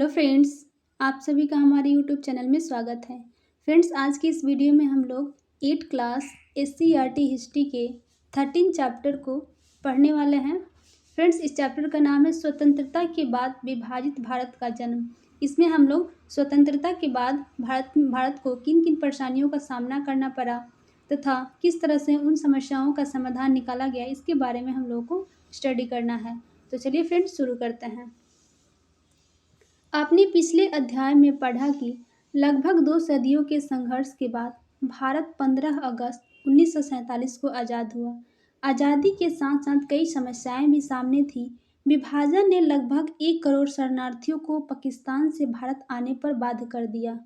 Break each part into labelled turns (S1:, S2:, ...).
S1: Hello friends, आप सभी का हमारे यूट्यूब चैनल में स्वागत है। फ्रेंड्स, आज की इस वीडियो में हम लोग 8 क्लास SCERT हिस्ट्री के 13 चैप्टर को पढ़ने वाले हैं। फ्रेंड्स, इस चैप्टर का नाम है स्वतंत्रता के बाद विभाजित भारत का जन्म। इसमें हम लोग स्वतंत्रता के बाद भारत को किन किन परेशानियों का सामना करना पड़ा तथा किस तरह से उन समस्याओं का समाधान निकाला गया, इसके बारे में हम लोगों को स्टडी करना है। तो चलिए फ्रेंड्स, शुरू करते हैं। आपने पिछले अध्याय में पढ़ा कि लगभग 2 सदियों के संघर्ष के बाद भारत 15 अगस्त 1947 को आज़ाद हुआ। आज़ादी के साथ साथ कई समस्याएं भी सामने थी। विभाजन ने लगभग 1 करोड़ शरणार्थियों को पाकिस्तान से भारत आने पर बाध्य कर दिया।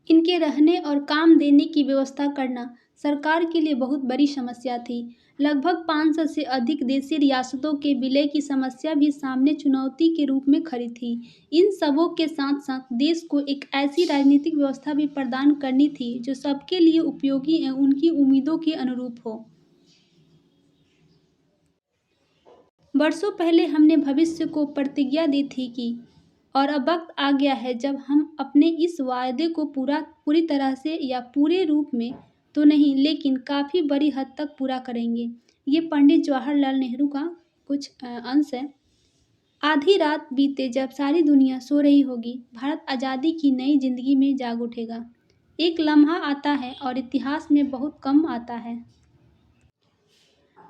S1: इनके रहने और काम देने की व्यवस्था करना सरकार के लिए बहुत बड़ी समस्या थी। लगभग 500 से अधिक देशी रियासतों के विलय की समस्या भी सामने चुनौती के रूप में खड़ी थी। इन सबों के साथ साथ देश को एक ऐसी राजनीतिक व्यवस्था भी प्रदान करनी थी जो सबके लिए उपयोगी एवं उनकी उम्मीदों के अनुरूप हो। वर्षों पहले हमने भविष्य को प्रतिज्ञा दी थी कि और अब वक्त आ गया है जब हम अपने इस वायदे को पूरी तरह से या पूरे रूप में तो नहीं, लेकिन काफ़ी बड़ी हद तक पूरा करेंगे। ये पंडित जवाहरलाल नेहरू का कुछ अंश है। आधी रात बीते जब सारी दुनिया सो रही होगी, भारत आज़ादी की नई जिंदगी में जाग उठेगा। एक लम्हा आता है और इतिहास में बहुत कम आता है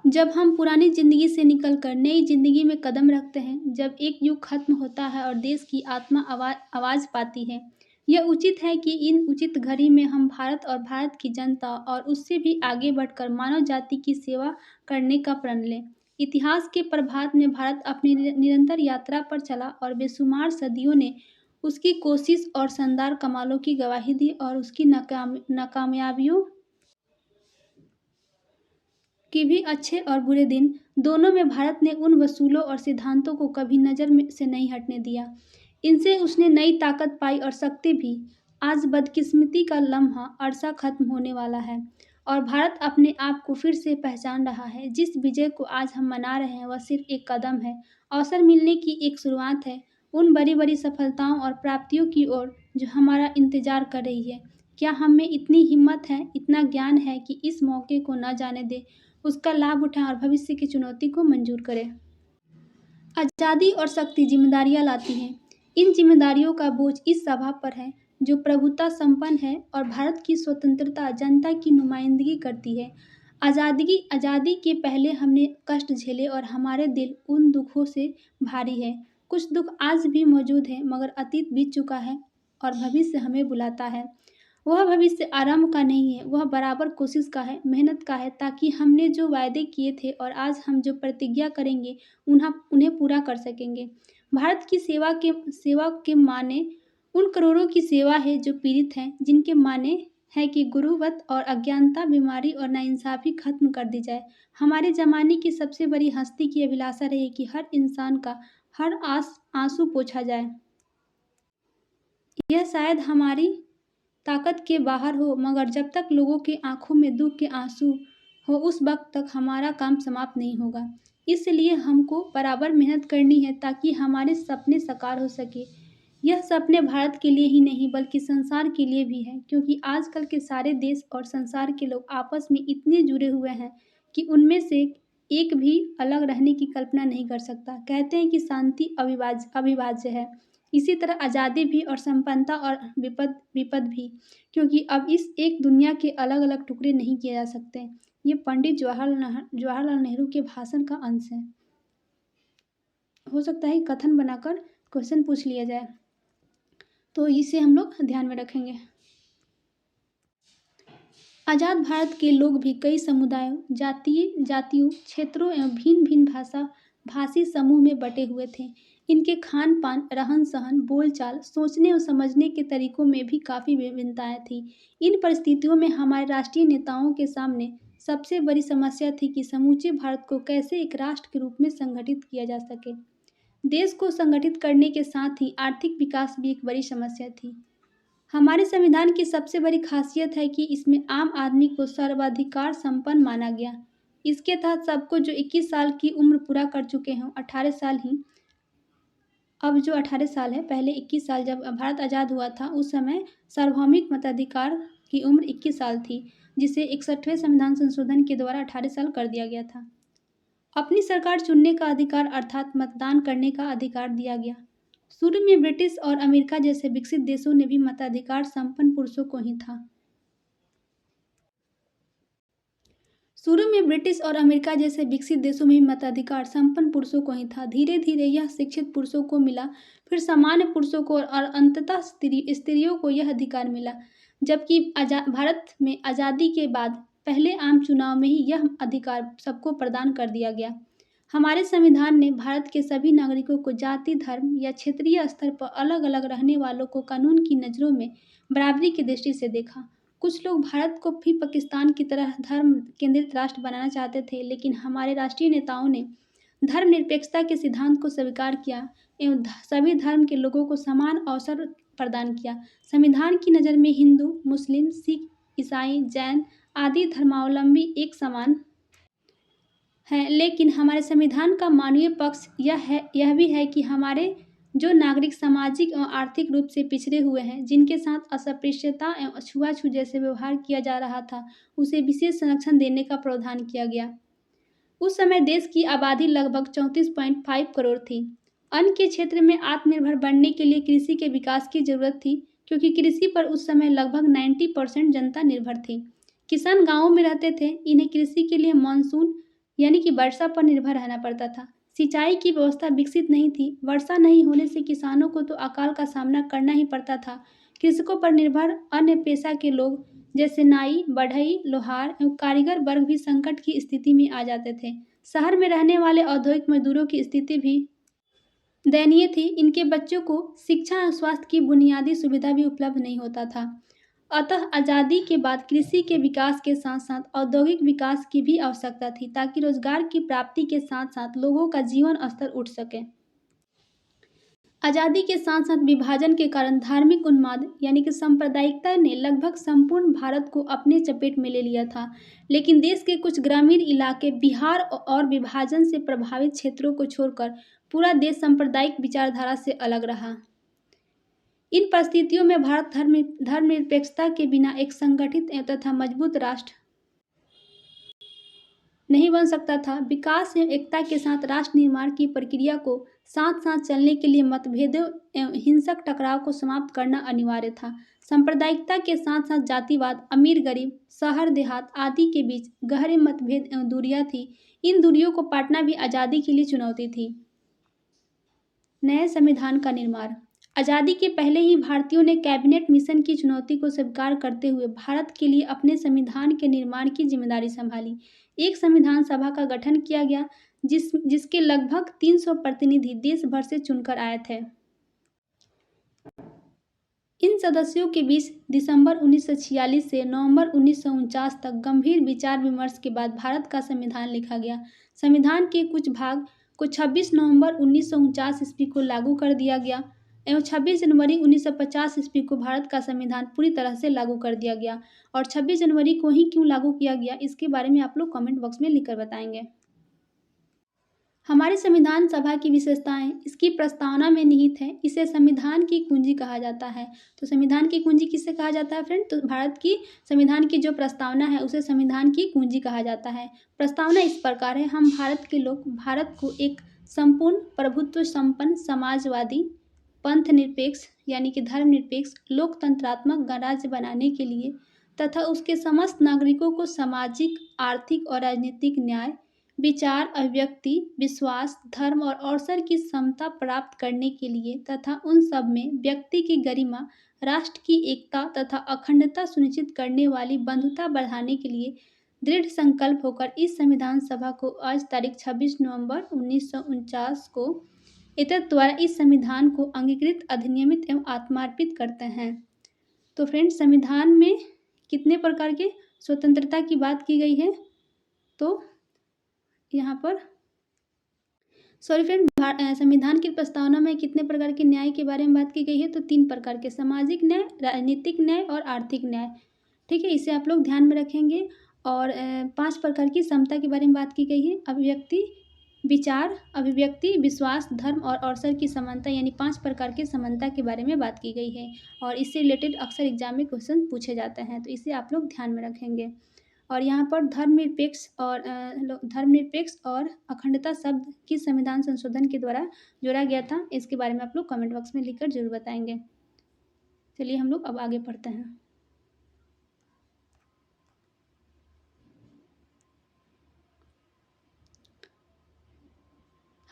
S1: जब हम पुरानी ज़िंदगी से निकलकर नई ज़िंदगी में कदम रखते हैं, जब एक युग खत्म होता है और देश की आत्मा आवाज़ पाती है। यह उचित है कि इन उचित घड़ी में हम भारत और भारत की जनता और उससे भी आगे बढ़कर मानव जाति की सेवा करने का प्रण लें। इतिहास के प्रभात में भारत अपनी निरंतर यात्रा पर चला और बेशुमार सदियों ने उसकी कोशिश और शानदार कमालों की गवाही दी और उसकी नाकामयाबियों कि भी अच्छे और बुरे दिन दोनों में भारत ने उन वसूलों और सिद्धांतों को कभी नज़र में से नहीं हटने दिया। इनसे उसने नई ताकत पाई और शक्ति भी। आज बदकिस्मती का लम्हा अरसा खत्म होने वाला है और भारत अपने आप को फिर से पहचान रहा है। जिस विजय को आज हम मना रहे हैं वह सिर्फ एक कदम है, अवसर मिलने की एक शुरुआत है उन बड़ी बड़ी सफलताओं और प्राप्तियों की ओर जो हमारा इंतजार कर रही है। क्या हम में इतनी हिम्मत है, इतना ज्ञान है कि इस मौके को न जाने दे, उसका लाभ उठाएं और भविष्य की चुनौती को मंजूर करें। आज़ादी और शक्ति जिम्मेदारियां लाती हैं। इन जिम्मेदारियों का बोझ इस सभा पर है जो प्रभुता संपन्न है और भारत की स्वतंत्रता जनता की नुमाइंदगी करती है। आज़ादी के पहले हमने कष्ट झेले और हमारे दिल उन दुखों से भारी है। कुछ दुख आज भी मौजूद है, मगर अतीत बीत चुका है और भविष्य हमें बुलाता है। वह भविष्य आरंभ का नहीं है, वह बराबर कोशिश का है, मेहनत का है, ताकि हमने जो वायदे किए थे और आज हम जो प्रतिज्ञा करेंगे उन्हें पूरा कर सकेंगे। भारत की सेवा के माने उन करोड़ों की सेवा है जो पीड़ित हैं, जिनके माने है कि गुरुवत और अज्ञानता, बीमारी और नाइंसाफ़ी खत्म कर दी जाए। हमारे ज़माने की सबसे बड़ी हस्ती की अभिलाषा रही कि हर इंसान का हर आंसू पोंछा जाए। यह शायद हमारी ताकत के बाहर हो, मगर जब तक लोगों की आंखों में दुख के आंसू हो, उस वक्त तक हमारा काम समाप्त नहीं होगा। इसलिए हमको बराबर मेहनत करनी है ताकि हमारे सपने साकार हो सके। यह सपने भारत के लिए ही नहीं बल्कि संसार के लिए भी है, क्योंकि आजकल के सारे देश और संसार के लोग आपस में इतने जुड़े हुए हैं कि उनमें से एक भी अलग रहने की कल्पना नहीं कर सकता। कहते हैं कि शांति अविभाज्य है। इसी तरह आज़ादी भी और संपन्नता और विपद भी, क्योंकि अब इस एक दुनिया के अलग अलग टुकड़े नहीं किए जा सकते। ये पंडित जवाहरलाल नेहरू के भाषण का अंश है। हो सकता है कथन बनाकर क्वेश्चन पूछ लिया जाए, तो इसे हम लोग ध्यान में रखेंगे। आज़ाद भारत के लोग भी कई समुदायों, जातियों, क्षेत्रों एवं भिन्न भिन्न भाषी समूह में बटे हुए थे। इनके खान पान, रहन सहन, बोलचाल, सोचने और समझने के तरीकों में भी काफ़ी विभिन्नताएं थीं। इन परिस्थितियों में हमारे राष्ट्रीय नेताओं के सामने सबसे बड़ी समस्या थी कि समूचे भारत को कैसे एक राष्ट्र के रूप में संगठित किया जा सके। देश को संगठित करने के साथ ही आर्थिक विकास भी एक बड़ी समस्या थी। हमारे संविधान की सबसे बड़ी खासियत है कि इसमें आम आदमी को सर्वाधिकार संपन्न माना गया। इसके तहत सबको जो 21 साल की उम्र पूरा कर चुके हों, 18 साल ही अब जो 18 साल है, पहले 21 साल जब भारत आज़ाद हुआ था, उस समय सार्वभौमिक मताधिकार की उम्र 21 साल थी, जिसे 61वें संविधान संशोधन के द्वारा 18 साल कर दिया गया था। अपनी सरकार चुनने का अधिकार अर्थात मतदान करने का अधिकार दिया गया। शुरू में ब्रिटिश और अमेरिका जैसे विकसित देशों ने भी मताधिकार संपन्न पुरुषों को ही था। शुरू में ब्रिटिश और अमेरिका जैसे विकसित देशों में भी मताधिकार संपन्न पुरुषों को ही था। धीरे धीरे यह शिक्षित पुरुषों को मिला, फिर सामान्य पुरुषों को और अंततः स्त्रियों को यह अधिकार मिला। जबकि भारत में आज़ादी के बाद पहले आम चुनाव में ही यह अधिकार सबको प्रदान कर दिया गया। हमारे संविधान ने भारत के सभी नागरिकों को जाति, धर्म या क्षेत्रीय स्तर पर अलग अलग रहने वालों को कानून की नज़रों में बराबरी की दृष्टि से देखा। कुछ लोग भारत को भी पाकिस्तान की तरह धर्म केंद्रित राष्ट्र बनाना चाहते थे, लेकिन हमारे राष्ट्रीय नेताओं ने धर्मनिरपेक्षता के सिद्धांत को स्वीकार किया एवं सभी धर्म के लोगों को समान अवसर प्रदान किया। संविधान की नज़र में हिंदू, मुस्लिम, सिख, ईसाई, जैन आदि धर्मावलंबी एक समान हैं, लेकिन हमारे संविधान का मानवीय पक्ष यह भी है कि हमारे जो नागरिक सामाजिक एवं आर्थिक रूप से पिछड़े हुए हैं, जिनके साथ अस्पृश्यता एवं छुआछूत जैसे व्यवहार किया जा रहा था, उसे विशेष संरक्षण देने का प्रावधान किया गया। उस समय देश की आबादी लगभग 34.5 करोड़ थी। अन्न के क्षेत्र में आत्मनिर्भर बनने के लिए कृषि के विकास की जरूरत थी, क्योंकि कृषि पर उस समय लगभग 90% जनता निर्भर थी। किसान गांवों में रहते थे, इन्हें कृषि के लिए मानसून यानी कि वर्षा पर निर्भर रहना पड़ता था। सिंचाई की व्यवस्था विकसित नहीं थी। वर्षा नहीं होने से किसानों को तो अकाल का सामना करना ही पड़ता था। कृषकों पर निर्भर अन्य पेशा के लोग जैसे नाई, बढ़ई, लोहार एवं कारीगर वर्ग भी संकट की स्थिति में आ जाते थे। शहर में रहने वाले औद्योगिक मजदूरों की स्थिति भी दयनीय थी। इनके बच्चों को शिक्षा और स्वास्थ्य की बुनियादी सुविधा भी उपलब्ध नहीं होता था। अतः आज़ादी के बाद कृषि के विकास के साथ साथ औद्योगिक विकास की भी आवश्यकता थी, ताकि रोजगार की प्राप्ति के साथ साथ लोगों का जीवन स्तर उठ सके। आज़ादी के साथ साथ विभाजन के कारण धार्मिक उन्माद यानी कि सांप्रदायिकता ने लगभग संपूर्ण भारत को अपने चपेट में ले लिया था, लेकिन देश के कुछ ग्रामीण इलाके, बिहार और विभाजन से प्रभावित क्षेत्रों को छोड़कर पूरा देश सांप्रदायिक विचारधारा से अलग रहा। इन परिस्थितियों में भारत धर्मनिरपेक्षता के बिना एक संगठित तथा मजबूत राष्ट्र नहीं बन सकता था। विकास एवं एकता के साथ राष्ट्र निर्माण की प्रक्रिया को साथ साथ चलने के लिए मतभेदों एवं हिंसक टकराव को समाप्त करना अनिवार्य था। सांप्रदायिकता के साथ साथ जातिवाद, अमीर गरीब, शहर देहात आदि के बीच गहरे मतभेद एवं दूरियां थी। इन दूरियों को पाटना भी आज़ादी के लिए चुनौती थी। नए संविधान का निर्माण। आज़ादी के पहले ही भारतीयों ने कैबिनेट मिशन की चुनौती को स्वीकार करते हुए भारत के लिए अपने संविधान के निर्माण की जिम्मेदारी संभाली। एक संविधान सभा का गठन किया गया, जिसके लगभग 300 प्रतिनिधि देश भर से चुनकर आए थे। इन सदस्यों के बीच दिसंबर 1946 से नवंबर 1949 तक गंभीर विचार विमर्श के बाद भारत का संविधान लिखा गया। संविधान के कुछ भाग को 26 नवंबर 1949 ईस्वी को लागू कर दिया गया एवं 26 जनवरी 1950 ईस्वी को भारत का संविधान पूरी तरह से लागू कर दिया गया। और 26 जनवरी को ही क्यों लागू किया गया, इसके बारे में आप लोग कमेंट बॉक्स में लिखकर बताएंगे। हमारे संविधान सभा की विशेषताएं इसकी प्रस्तावना में निहित है। इसे संविधान की कुंजी कहा जाता है। तो संविधान की कुंजी किससे कहा जाता है फ्रेंड? तो भारत की संविधान की जो प्रस्तावना है उसे संविधान की कुंजी कहा जाता है। प्रस्तावना इस प्रकार है: हम भारत के लोग भारत को एक संपूर्ण प्रभुत्व संपन्न समाजवादी पंथ निरपेक्ष यानी कि धर्मनिरपेक्ष लोकतंत्रात्मक गणराज्य बनाने के लिए तथा उसके समस्त नागरिकों को सामाजिक, आर्थिक और राजनीतिक न्याय, विचार, अभिव्यक्ति, विश्वास, धर्म और अवसर की समता प्राप्त करने के लिए तथा उन सब में व्यक्ति की गरिमा, राष्ट्र की एकता तथा अखंडता सुनिश्चित करने वाली बंधुता बढ़ाने के लिए दृढ़ संकल्प होकर इस संविधान सभा को आज तारीख 26 नवंबर 1949 को एतद द्वारा इस संविधान को अंगीकृत, अधिनियमित एवं आत्मार्पित करते हैं। तो फ्रेंड्स, संविधान में कितने प्रकार के स्वतंत्रता की बात की गई है? तो यहाँ पर संविधान की प्रस्तावना में कितने प्रकार के न्याय के बारे में बात की गई है? तो 3 प्रकार के: सामाजिक न्याय, राजनीतिक न्याय और आर्थिक न्याय। ठीक है, इसे आप लोग ध्यान में रखेंगे। और 5 प्रकार की समता के बारे में बात की गई है: अभिव्यक्ति, विचार, अभिव्यक्ति, विश्वास, धर्म और अवसर की समानता यानी 5 प्रकार की समानता के बारे में बात की गई है और इससे रिलेटेड अक्सर एग्जाम में क्वेश्चन पूछे जाते हैं, तो इसे आप लोग ध्यान में रखेंगे। और यहाँ पर धर्मनिरपेक्ष और अखंडता शब्द किस संविधान संशोधन के द्वारा जोड़ा गया था, इसके बारे में आप लोग कमेंट बॉक्स में लिखकर जरूर बताएंगे। चलिए हम लोग अब आगे पढ़ते हैं।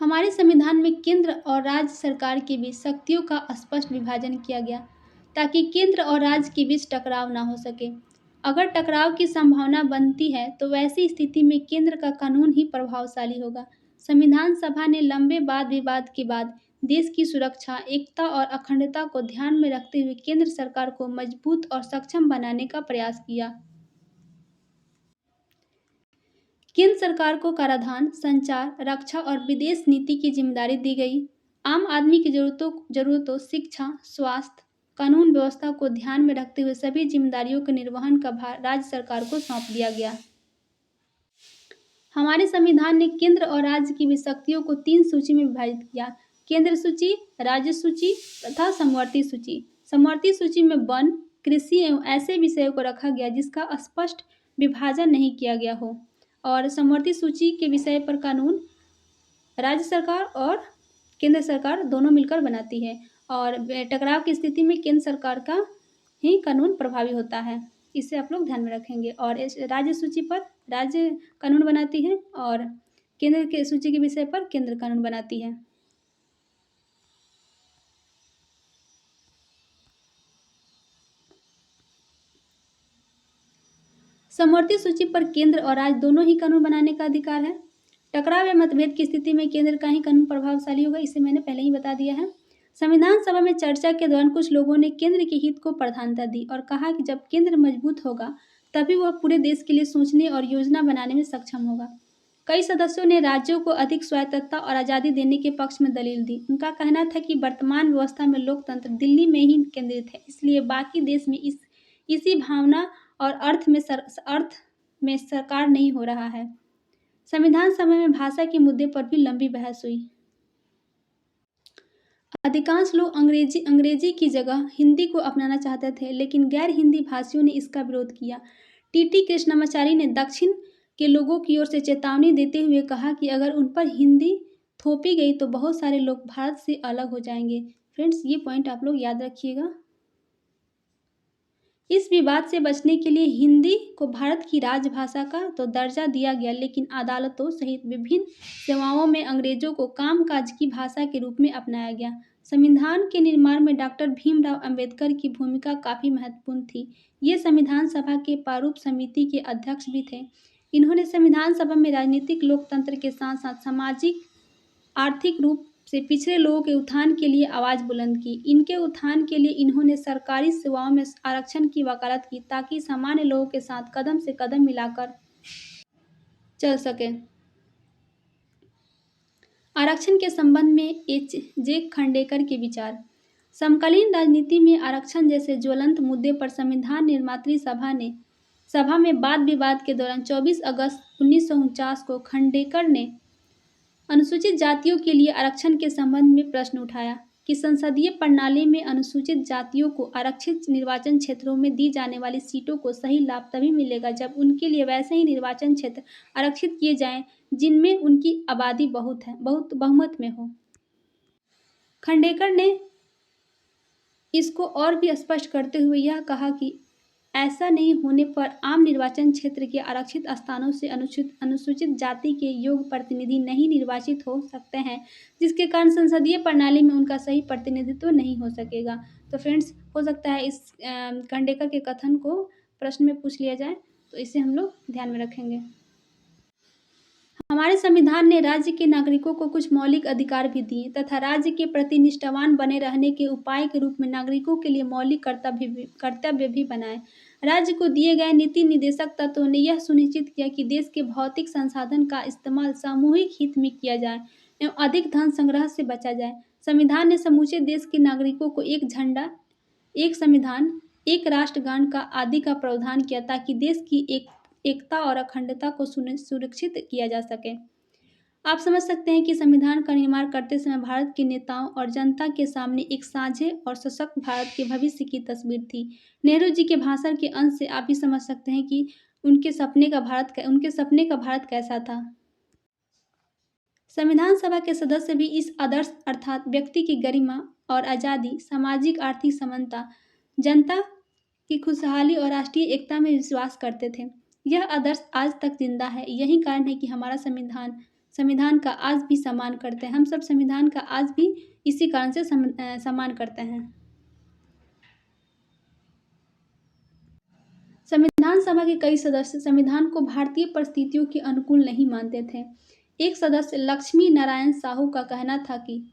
S1: हमारे संविधान में केंद्र और राज्य सरकार के बीच शक्तियों का स्पष्ट विभाजन किया गया ताकि केंद्र और राज्य के बीच टकराव ना हो सके। अगर टकराव की संभावना बनती है तो वैसी स्थिति में केंद्र का कानून ही प्रभावशाली होगा। संविधान सभा ने लंबे वाद विवाद के बाद देश की सुरक्षा, एकता और अखंडता को ध्यान में रखते हुए केंद्र सरकार को मजबूत और सक्षम बनाने का प्रयास किया। केंद्र सरकार को कराधान, संचार, रक्षा और विदेश नीति की जिम्मेदारी दी गई। आम आदमी की जरूरतों, शिक्षा, स्वास्थ्य, कानून व्यवस्था को ध्यान में रखते हुए सभी जिम्मेदारियों के निर्वहन का भार राज्य सरकार को सौंप दिया गया। हमारे संविधान ने केंद्र और राज्य की भी शक्तियों को 3 सूची में विभाजित किया: केंद्र सूची, राज्य सूची तथा समवर्ती सूची। समवर्ती सूची में वन, कृषि एवं ऐसे विषयों को रखा गया जिसका स्पष्ट विभाजन नहीं किया गया हो और समवर्ती सूची के विषय पर कानून राज्य सरकार और केंद्र सरकार दोनों मिलकर बनाती है और टकराव की स्थिति में केंद्र सरकार का ही कानून प्रभावी होता है। इसे आप लोग ध्यान में रखेंगे। और इस राज्य सूची पर राज्य कानून बनाती है और केंद्र के सूची के विषय पर केंद्र कानून बनाती है। समवर्ती सूची पर केंद्र और राज्य दोनों ही कानून बनाने का अधिकार है। टकराव या मतभेद की स्थिति में केंद्र का ही कानून प्रभावशाली होगा, इसे मैंने पहले ही बता दिया है। संविधान सभा में चर्चा के दौरान कुछ लोगों ने केंद्र के हित को प्राथमिकता दी और कहा कि जब केंद्र मजबूत होगा तभी वह पूरे देश के लिए सोचने और योजना बनाने में सक्षम होगा। कई सदस्यों ने राज्यों को अधिक स्वायत्तता और आज़ादी देने के पक्ष में दलील दी। उनका कहना था कि वर्तमान व्यवस्था में लोकतंत्र दिल्ली में ही केंद्रित है, इसलिए बाकी देश में इसी भावना और अर्थ में सरकार नहीं हो रहा है। संविधान सभा में भाषा के मुद्दे पर भी लंबी बहस हुई। अधिकांश लोग अंग्रेजी की जगह हिंदी को अपनाना चाहते थे, लेकिन गैर हिंदी भाषियों ने इसका विरोध किया। टी कृष्णमाचारी ने दक्षिण के लोगों की ओर से चेतावनी देते हुए कहा कि अगर उन पर हिंदी थोपी गई तो बहुत सारे लोग भारत से अलग हो जाएंगे। फ्रेंड्स, ये पॉइंट आप लोग याद रखिएगा। इस विवाद से बचने के लिए हिंदी को भारत की राजभाषा का तो दर्जा दिया गया, लेकिन अदालतों सहित विभिन्न सेवाओं में अंग्रेजों को कामकाज की भाषा के रूप में अपनाया गया। संविधान के निर्माण में डॉक्टर भीमराव अंबेडकर की भूमिका काफ़ी महत्वपूर्ण थी। ये संविधान सभा के प्रारूप समिति के अध्यक्ष भी थे। इन्होंने संविधान सभा में राजनीतिक लोकतंत्र के साथ साथ सामाजिक, आर्थिक रूप से पिछड़े लोगों के उत्थान के लिए आवाज़ बुलंद की। इनके उत्थान के लिए इन्होंने सरकारी सेवाओं में आरक्षण की वकालत की ताकि सामान्य लोगों के साथ कदम से कदम मिलाकर चल सके। आरक्षण के संबंध में एच.जे. खांडेकर के विचार। समकालीन राजनीति में आरक्षण जैसे ज्वलंत मुद्दे पर संविधान निर्मात्री सभा में वाद विवाद के दौरान 24 अगस्त 1949 को खांडेकर ने अनुसूचित जातियों के लिए आरक्षण के संबंध में प्रश्न उठाया कि संसदीय प्रणाली में अनुसूचित जातियों को आरक्षित निर्वाचन क्षेत्रों में दी जाने वाली सीटों को सही लाभ तभी मिलेगा जब उनके लिए वैसे ही निर्वाचन क्षेत्र आरक्षित किए जाएं जिनमें उनकी आबादी बहुत बहुमत में हो। खांडेकर ने इसको और भी स्पष्ट करते हुए यह कहा कि ऐसा नहीं होने पर आम निर्वाचन क्षेत्र के आरक्षित स्थानों से अनुसूचित जाति के योग्य प्रतिनिधि नहीं निर्वाचित हो सकते हैं, जिसके कारण संसदीय प्रणाली में उनका सही प्रतिनिधित्व नहीं हो सकेगा। तो फ्रेंड्स, हो सकता है इस खांडेकर के कथन को प्रश्न में पूछ लिया जाए, तो इसे हम लोग ध्यान में रखेंगे। हमारे संविधान ने राज्य के नागरिकों को कुछ मौलिक अधिकार भी दिए तथा राज्य के प्रति निष्ठावान बने रहने के उपाय के रूप में नागरिकों के लिए मौलिक कर्तव्य भी बनाए। राज्य को दिए गए नीति निर्देशक तत्वों ने यह सुनिश्चित किया कि देश के भौतिक संसाधन का इस्तेमाल सामूहिक हित में किया जाए एवं अधिक धन संग्रह से बचा जाए। संविधान ने समूचे देश के नागरिकों को एक झंडा, एक संविधान, एक राष्ट्रगान का आदि का प्रावधान किया ताकि देश की एकता और अखंडता को सुरक्षित किया जा सके। आप समझ सकते हैं कि संविधान का निर्माण करते समय भारत के नेताओं और जनता के सामने एक साझे और सशक्त भारत के भविष्य की तस्वीर थी। नेहरू जी के भाषण के अंत से आप भी समझ सकते हैं कि उनके सपने का भारत कैसा था। संविधान सभा के सदस्य भी इस आदर्श अर्थात व्यक्ति की गरिमा और आज़ादी, सामाजिक आर्थिक समानता, जनता की खुशहाली और राष्ट्रीय एकता में विश्वास करते थे। यह आदर्श आज तक जिंदा है। यही कारण है कि हमारा संविधान संविधान का आज भी सम्मान करते हैं। हम सब संविधान का आज भी इसी कारण से सम्मान करते हैं। संविधान सभा के कई सदस्य संविधान को भारतीय परिस्थितियों के अनुकूल नहीं मानते थे। एक सदस्य लक्ष्मी नारायण साहू का कहना था कि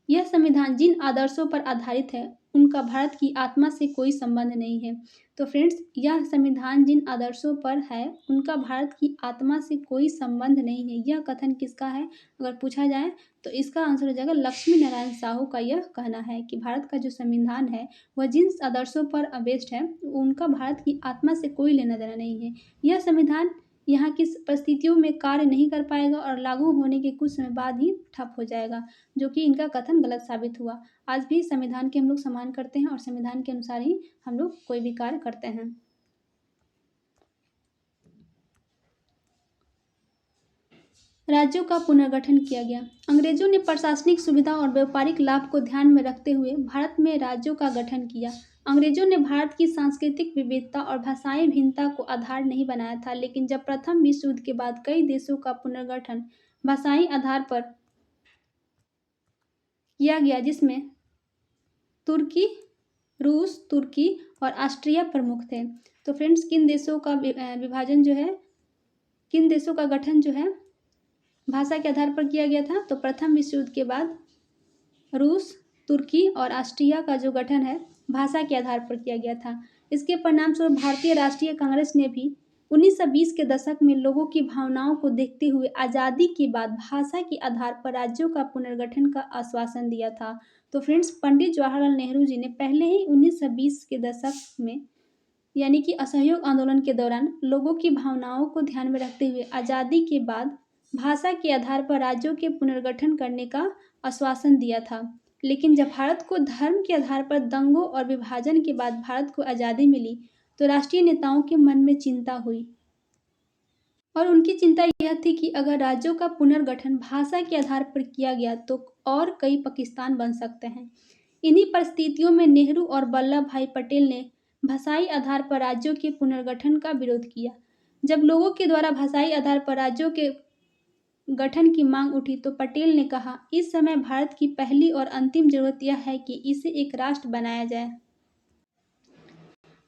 S1: यह संविधान जिन आदर्शों पर आधारित है उनका भारत की आत्मा से कोई संबंध नहीं है। तो फ्रेंड्स, यह संविधान जिन आदर्शों पर है उनका भारत की आत्मा से कोई संबंध नहीं है। यह कथन किसका है अगर पूछा जाए तो इसका आंसर हो जाएगा लक्ष्मी नारायण साहू का। यह कहना है कि भारत का जो संविधान है वह जिन आदर्शों पर बेस्ड है उनका भारत की आत्मा से कोई लेना देना नहीं है। यह संविधान यहाँ की परिस्थितियों में कार्य नहीं कर पाएगा और लागू होने के कुछ समय बाद ही ठप हो जाएगा, जो कि इनका कथन गलत साबित हुआ। आज भी संविधान के हम लोग सम्मान करते हैं और संविधान के अनुसार ही हम लोग कोई भी कार्य करते हैं। राज्यों का पुनर्गठन किया गया। अंग्रेजों ने प्रशासनिक सुविधा और व्यापारिक लाभ को ध्यान में रखते हुए भारत में राज्यों का गठन किया। अंग्रेजों ने भारत की सांस्कृतिक विविधता और भाषाई भिन्नता को आधार नहीं बनाया था, लेकिन जब प्रथम विश्व युद्ध के बाद कई देशों का पुनर्गठन भाषाई आधार पर किया गया, जिसमें तुर्की, रूस, तुर्की और ऑस्ट्रिया प्रमुख थे। तो फ्रेंड्स, किन देशों का विभाजन जो है, किन देशों का गठन जो है भाषा के आधार पर किया गया था? तो प्रथम विश्व युद्ध के बाद रूस, तुर्की और ऑस्ट्रिया का जो गठन है भाषा के आधार पर किया गया था। इसके परिणामस्वरूप भारतीय राष्ट्रीय कांग्रेस ने भी 1920 के दशक में लोगों की भावनाओं को देखते हुए आज़ादी के बाद भाषा के आधार पर राज्यों का पुनर्गठन का आश्वासन दिया था। तो फ्रेंड्स, पंडित जवाहरलाल नेहरू जी ने पहले ही 1920 के दशक में यानी कि असहयोग आंदोलन के दौरान लोगों की भावनाओं को ध्यान में रखते हुए आज़ादी के बाद भाषा के आधार पर राज्यों के पुनर्गठन करने का आश्वासन दिया था। लेकिन जब भारत को धर्म के आधार पर दंगों और विभाजन के बाद भारत को आज़ादी मिली तो राष्ट्रीय नेताओं के मन में चिंता हुई और उनकी चिंता यह थी कि अगर राज्यों का पुनर्गठन भाषा के आधार पर किया गया तो और कई पाकिस्तान बन सकते हैं। इन्हीं परिस्थितियों में नेहरू और वल्लभ भाई पटेल ने भाषाई आधार पर राज्यों के पुनर्गठन का विरोध किया। जब लोगों के द्वारा भाषाई आधार पर राज्यों के गठन की मांग उठी तो पटेल ने कहा, इस समय भारत की पहली और अंतिम जरूरत यह है कि इसे एक राष्ट्र बनाया जाए।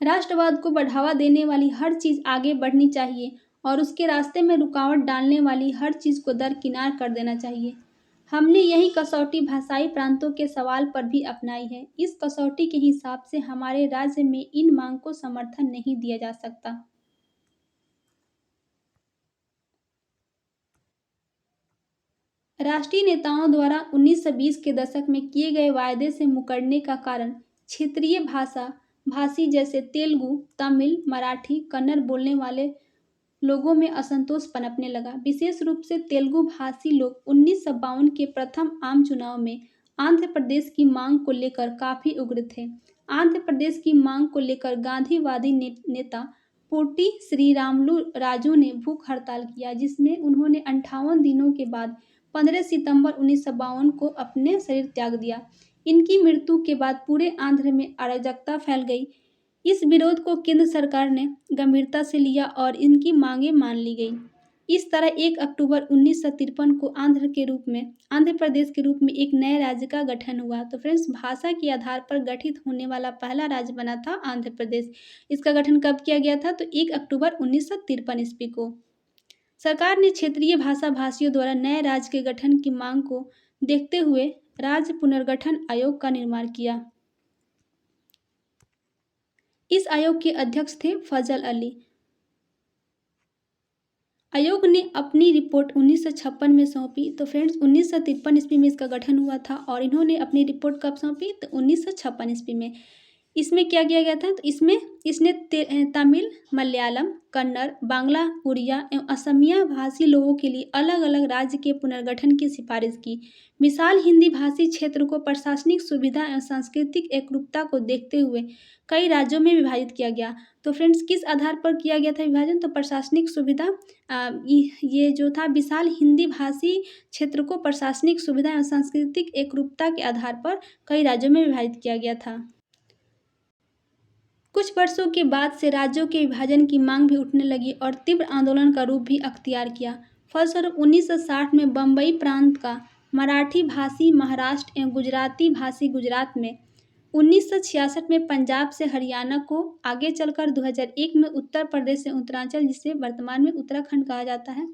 S1: राष्ट्रवाद को बढ़ावा देने वाली हर चीज आगे बढ़नी चाहिए और उसके रास्ते में रुकावट डालने वाली हर चीज को दरकिनार कर देना चाहिए। हमने यही कसौटी भाषाई प्रांतों के सवाल पर भी अपनाई है। इस कसौटी के हिसाब से हमारे राज्य में इन मांग को समर्थन नहीं दिया जा सकता। राष्ट्रीय नेताओं द्वारा 1920 के दशक में किए गए वायदे से मुकरने का कारण क्षेत्रीय भाषी जैसे तेलुगु, तमिल, मराठी, कन्नड़ बोलने वाले लोगों में असंतोष पनपने लगा। विशेष रूप से तेलुगु भाषी लोग 1952 के प्रथम आम चुनाव में आंध्र प्रदेश की मांग को लेकर काफी उग्र थे। आंध्र प्रदेश की मांग को लेकर गांधीवादी नेता पोटी श्रीरामुलु राजू ने भूख हड़ताल किया, जिसमें उन्होंने 58 दिनों के बाद 15 सितंबर 1952 को अपने शरीर त्याग दिया। इनकी मृत्यु के बाद पूरे आंध्र में अराजकता फैल गई। इस विरोध को केंद्र सरकार ने गंभीरता से लिया और इनकी मांगें मान ली गई। इस तरह 1 अक्टूबर 1953 को आंध्र प्रदेश के रूप में एक नए राज्य का गठन हुआ। तो फ्रेंड्स, भाषा के आधार पर गठित होने वाला पहला राज्य बना था आंध्र प्रदेश। इसका गठन कब किया गया था? तो 1 अक्टूबर 1953 ईस्वी को। सरकार ने क्षेत्रीय भाषा भाषियों द्वारा नए राज्य के गठन की मांग को देखते हुए राज्य पुनर्गठन आयोग का निर्माण किया। इस आयोग के अध्यक्ष थे फजल अली। आयोग ने अपनी रिपोर्ट 1956 में सौंपी। तो फ्रेंड्स, 1953 ईस्वी में इसका गठन हुआ था और इन्होंने अपनी रिपोर्ट कब सौंपी? तो 1956 ईस्वी में। इसमें क्या किया गया था, तो इसमें इसने तमिल, मलयालम, कन्नड़, बांग्ला, उड़िया एवं असमिया भाषी लोगों के लिए अलग अलग राज्य के पुनर्गठन की सिफारिश की। विशाल हिंदी भाषी क्षेत्र को प्रशासनिक सुविधा एवं सांस्कृतिक एकरूपता को देखते हुए कई राज्यों में विभाजित किया गया। तो फ्रेंड्स, किस आधार पर किया गया था विभाजन, तो प्रशासनिक सुविधा, ये जो था विशाल हिंदी भाषी क्षेत्र को प्रशासनिक सुविधा एवं सांस्कृतिक एकरूपता के आधार पर कई राज्यों में विभाजित किया गया था। कुछ वर्षों के बाद से राज्यों के विभाजन की मांग भी उठने लगी और तीव्र आंदोलन का रूप भी अख्तियार किया। फलस्वरूप 1960 में बम्बई प्रांत का मराठी भाषी महाराष्ट्र एवं गुजराती भाषी गुजरात में, 1966 में पंजाब से हरियाणा को, आगे चलकर 2001 में उत्तर प्रदेश से उत्तरांचल, जिसे वर्तमान में उत्तराखंड कहा जाता है,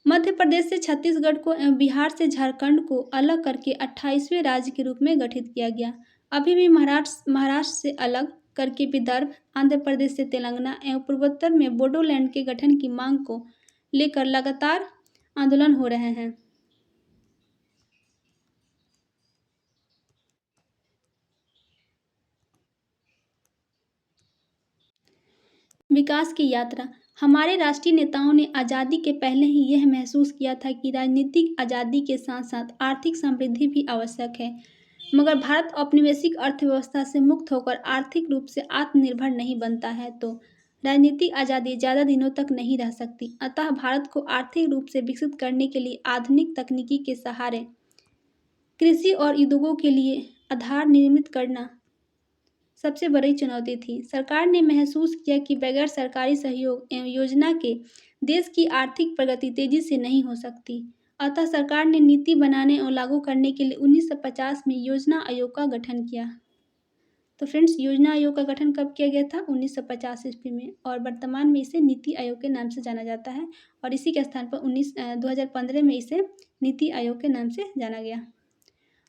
S1: मध्य प्रदेश से छत्तीसगढ़ को एवं बिहार से झारखंड को अलग करके 28वें राज्य के रूप में गठित किया गया। अभी भी महाराष्ट्र से अलग करके विदर्भ, आंध्र प्रदेश से तेलंगाना एवं पूर्वोत्तर में बोडोलैंड के गठन की मांग को लेकर लगातार आंदोलन हो रहे हैं। विकास की यात्रा। हमारे राष्ट्रीय नेताओं ने आज़ादी के पहले ही यह महसूस किया था कि राजनीतिक आज़ादी के साथ साथ आर्थिक समृद्धि भी आवश्यक है, मगर भारत औपनिवेशिक अर्थव्यवस्था से मुक्त होकर आर्थिक रूप से आत्मनिर्भर नहीं बनता है तो राजनीतिक आज़ादी ज़्यादा दिनों तक नहीं रह सकती। अतः भारत को आर्थिक रूप से विकसित करने के लिए आधुनिक तकनीकी के सहारे कृषि और उद्योगों के लिए आधार निर्मित करना सबसे बड़ी चुनौती थी। सरकार ने महसूस किया कि बगैर सरकारी सहयोग एवं योजना के देश की आर्थिक प्रगति तेजी से नहीं हो सकती। अतः सरकार ने नीति बनाने और लागू करने के लिए 1950 में योजना आयोग का गठन किया। तो फ्रेंड्स, योजना आयोग का गठन कब किया गया था? 1950 ईस्वी में, और वर्तमान में इसे नीति आयोग के नाम से जाना जाता है। और इसी के स्थान पर 2015 में इसे नीति आयोग के नाम से जाना गया।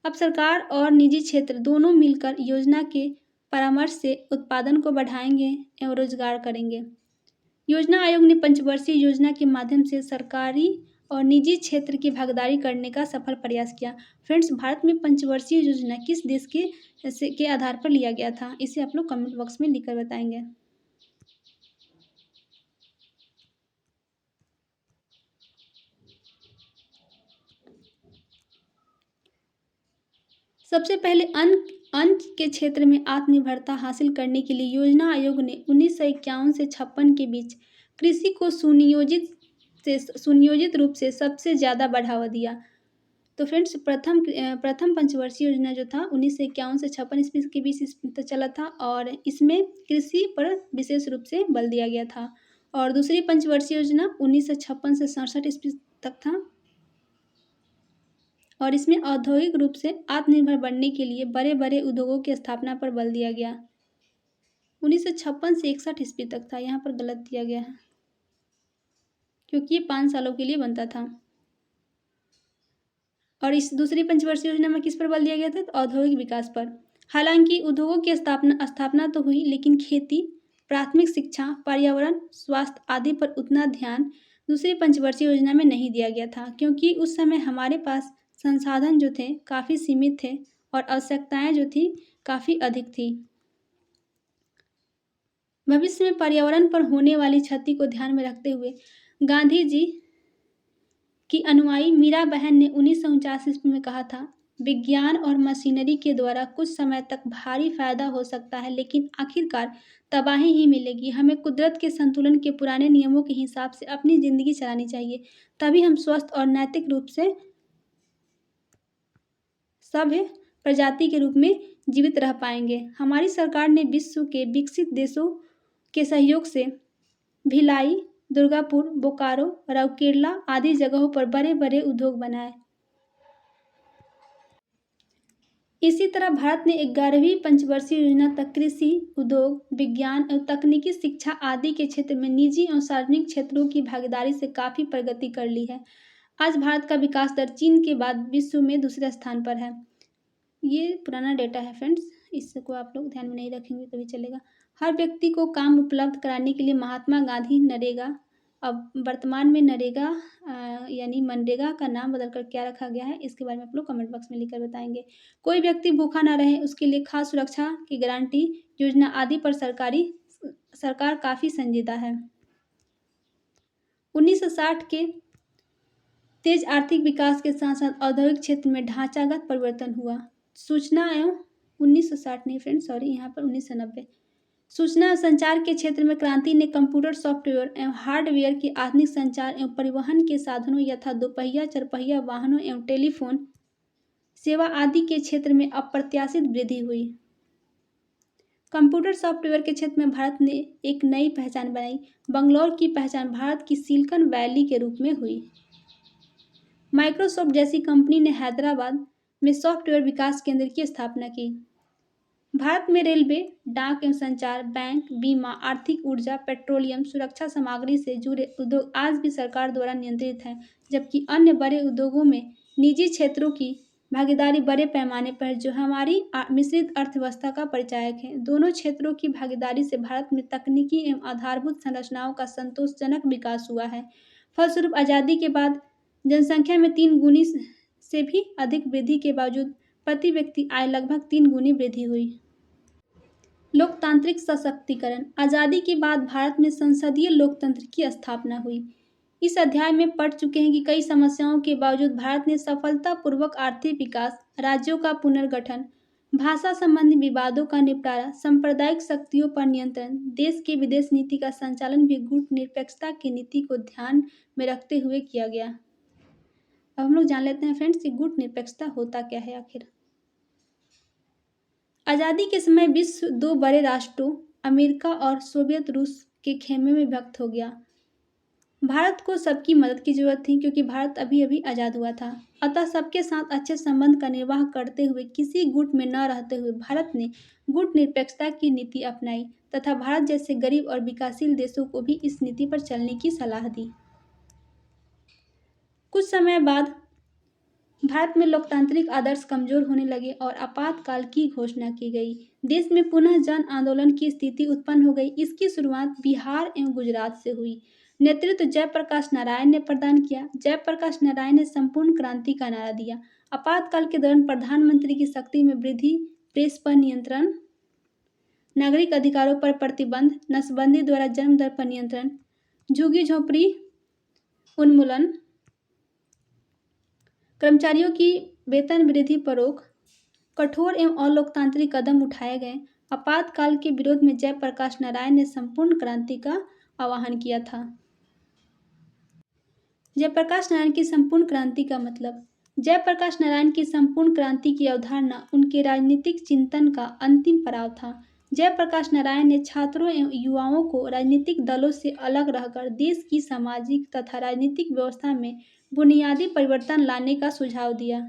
S1: अब सरकार और निजी क्षेत्र दोनों मिलकर योजना के परामर्श से उत्पादन को बढ़ाएंगे एवं रोजगार करेंगे। योजना आयोग ने पंचवर्षीय योजना के माध्यम से सरकारी और निजी क्षेत्र की भागीदारी करने का सफल प्रयास किया। फ्रेंड्स, भारत में पंचवर्षीय योजना किस देश के आधार पर लिया गया था? इसे आप लोग कमेंट बॉक्स में लिखकर बताएंगे। सबसे पहले अन्न के क्षेत्र में आत्मनिर्भरता हासिल करने के लिए योजना आयोग ने 1951 से 56 के बीच कृषि को सुनियोजित रूप से सबसे ज़्यादा बढ़ावा दिया। तो फ्रेंड्स, प्रथम पंचवर्षीय योजना जो था 1951 से 56 ईस्वी के बीच चला था और इसमें कृषि पर विशेष रूप से बल दिया गया था। और दूसरी पंचवर्षीय योजना 1956 से 67 ईस्वी तक था और इसमें औद्योगिक रूप से आत्मनिर्भर बनने के लिए बड़े बड़े उद्योगों की स्थापना पर बल दिया गया। 1956 से 61 ईस्वी तक था, यहाँ पर गलत दिया गया है क्योंकि ये 5 सालों के लिए बनता था। और इस दूसरी पंचवर्षीय योजना में किस पर बल दिया गया था? तो औद्योगिक विकास पर। हालांकि उद्योगों की स्थापना तो हुई, लेकिन खेती, प्राथमिक शिक्षा, पर्यावरण, स्वास्थ्य आदि पर उतना ध्यान दूसरी पंचवर्षीय योजना में नहीं दिया गया था, क्योंकि उस समय हमारे पास संसाधन जो थे काफ़ी सीमित थे और आवश्यकताएं जो थी काफ़ी अधिक थी। भविष्य में पर्यावरण पर होने वाली क्षति को ध्यान में रखते हुए गांधी जी की अनुयायी मीरा बहन ने 1949 ईस्वी में कहा था, विज्ञान और मशीनरी के द्वारा कुछ समय तक भारी फायदा हो सकता है, लेकिन आखिरकार तबाही ही मिलेगी। हमें कुदरत के संतुलन के पुराने नियमों के हिसाब से अपनी ज़िंदगी चलानी चाहिए, तभी हम स्वस्थ और नैतिक रूप से सभ्य प्रजाति के रूप में जीवित रह पाएंगे। हमारी सरकार ने विश्व के विकसित देशों के सहयोग से भिलाई, दुर्गापुर, बोकारो, राउरकेला आदि जगहों पर बड़े बड़े उद्योग बनाए। इसी तरह भारत ने 11वीं पंचवर्षीय योजना तक कृषि, उद्योग, विज्ञान और तकनीकी शिक्षा आदि के क्षेत्र में निजी और सार्वजनिक क्षेत्रों की भागीदारी से काफ़ी प्रगति कर ली है। आज भारत का विकास दर चीन के बाद विश्व में दूसरे स्थान पर है। ये पुराना डेटा है फ्रेंड्स, इसको आप लोग ध्यान में नहीं रखेंगे तभी चलेगा। हर व्यक्ति को काम उपलब्ध कराने के लिए महात्मा गांधी नरेगा अब वर्तमान में नरेगा यानी मनरेगा का नाम बदलकर क्या रखा गया है, इसके बारे में आप लोग कमेंट बॉक्स में लिखकर बताएंगे। कोई व्यक्ति भूखा ना रहे उसके लिए खाद्य सुरक्षा की गारंटी योजना आदि पर सरकार काफ़ी संजीदा है। 1960 के तेज आर्थिक विकास के साथ साथ औद्योगिक क्षेत्र में ढांचागत परिवर्तन हुआ। सूचना एवं 1960 नहीं फ्रेंड, सॉरी, यहाँ पर 1990। सूचना एवं संचार के क्षेत्र में क्रांति ने कंप्यूटर सॉफ्टवेयर एवं हार्डवेयर के आधुनिक संचार एवं परिवहन के साधनों यथा दोपहिया चरपहिया वाहनों एवं टेलीफोन सेवा आदि के क्षेत्र में अप्रत्याशित वृद्धि हुई। कंप्यूटर सॉफ्टवेयर के क्षेत्र में भारत ने एक नई पहचान बनाई। बंगलौर की पहचान भारत की सिलिकॉन वैली के रूप में हुई। माइक्रोसॉफ्ट जैसी कंपनी ने हैदराबाद में सॉफ्टवेयर विकास केंद्र की स्थापना की। भारत में रेलवे, डाक एवं संचार, बैंक, बीमा, आर्थिक ऊर्जा, पेट्रोलियम, सुरक्षा सामग्री से जुड़े उद्योग आज भी सरकार द्वारा नियंत्रित हैं, जबकि अन्य बड़े उद्योगों में निजी क्षेत्रों की भागीदारी बड़े पैमाने पर है, जो हमारी मिश्रित अर्थव्यवस्था का परिचायक है। दोनों क्षेत्रों की भागीदारी से भारत में तकनीकी एवं आधारभूत संरचनाओं का संतोषजनक विकास हुआ है। फलस्वरूप आज़ादी के बाद जनसंख्या में 3 गुनी से भी अधिक वृद्धि के बावजूद प्रति व्यक्ति आय लगभग 3 गुनी वृद्धि हुई। लोकतांत्रिक सशक्तिकरण। आज़ादी के बाद भारत में संसदीय लोकतंत्र की स्थापना हुई। इस अध्याय में पढ़ चुके हैं कि कई समस्याओं के बावजूद भारत ने सफलतापूर्वक आर्थिक विकास, राज्यों का पुनर्गठन, भाषा संबंधी विवादों का निपटारा, सांप्रदायिक शक्तियों पर नियंत्रण, देश की विदेश नीति का संचालन भी गुटनिरपेक्षता की नीति को ध्यान में रखते हुए किया गया। अब हम लोग जान लेते हैं फ्रेंड्स कि गुटनिरपेक्षता होता क्या है आखिर। आज़ादी के समय विश्व 2 बड़े राष्ट्रों अमेरिका और सोवियत रूस के खेमे में विभक्त हो गया। भारत को सबकी मदद की जरूरत थी क्योंकि भारत अभी अभी आज़ाद हुआ था। अतः सबके साथ अच्छे संबंध का निर्वाह करते हुए किसी गुट में न रहते हुए भारत ने गुटनिरपेक्षता की नीति अपनाई तथा भारत जैसे गरीब और विकासशील देशों को भी इस नीति पर चलने की सलाह दी। कुछ समय बाद भारत में लोकतांत्रिक आदर्श कमजोर होने लगे और आपातकाल की घोषणा की गई। देश में पुनः जन आंदोलन की स्थिति उत्पन्न हो गई। इसकी शुरुआत बिहार एवं गुजरात से हुई। नेतृत्व जयप्रकाश नारायण ने प्रदान किया। जयप्रकाश नारायण ने संपूर्ण क्रांति का नारा दिया। आपातकाल के दौरान प्रधानमंत्री की शक्ति में वृद्धि, प्रेस पर नियंत्रण, नागरिक अधिकारों पर प्रतिबंध, नसबंदी द्वारा जन्म दर पर नियंत्रण, झुग्गी झोंपड़ी उन्मूलन, कर्मचारियों की वेतन वृद्धि पर रोक, कठोर एवं अलोकतांत्रिक कदम उठाए गए। आपातकाल के विरोध में जयप्रकाश नारायण ने संपूर्ण क्रांति का आह्वान किया था। जयप्रकाश नारायण की संपूर्ण क्रांति का मतलब। जयप्रकाश नारायण की संपूर्ण क्रांति की अवधारणा उनके राजनीतिक चिंतन का अंतिम पड़ाव था। जयप्रकाश नारायण ने छात्रों एवं युवाओं को राजनीतिक दलों से अलग रहकर देश की सामाजिक तथा राजनीतिक व्यवस्था में बुनियादी परिवर्तन लाने का सुझाव दिया।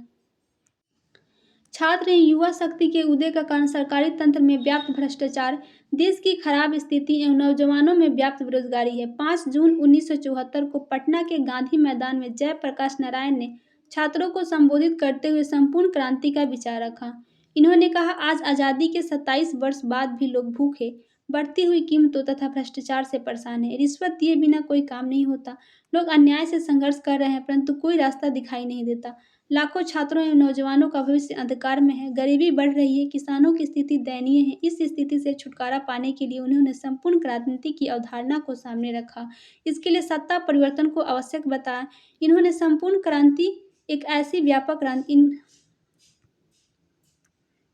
S1: छात्र एवं युवा शक्ति के उदय का कारण सरकारी तंत्र में व्याप्त भ्रष्टाचार, देश की खराब स्थिति एवं नौजवानों में व्याप्त बेरोजगारी है। 5 जून 1974 को पटना के गांधी मैदान में जयप्रकाश नारायण ने छात्रों को संबोधित करते हुए संपूर्ण क्रांति का विचार रखा। इन्होंने कहा, आज आज़ादी के 27 वर्ष बाद भी लोग भूखे, बढ़ती हुई कीमतों तथा भ्रष्टाचार से परेशान हैं। रिश्वत दिए बिना कोई काम नहीं होता। लोग अन्याय से संघर्ष कर रहे हैं परंतु कोई रास्ता दिखाई नहीं देता। लाखों छात्रों एवं नौजवानों का भविष्य अंधकार में है। गरीबी बढ़ रही है। किसानों की स्थिति दयनीय है। इस स्थिति से छुटकारा पाने के लिए उन्होंने संपूर्ण क्रांति की अवधारणा को सामने रखा। इसके लिए सत्ता परिवर्तन को आवश्यक बताया। इन्होंने संपूर्ण क्रांति एक ऐसी व्यापक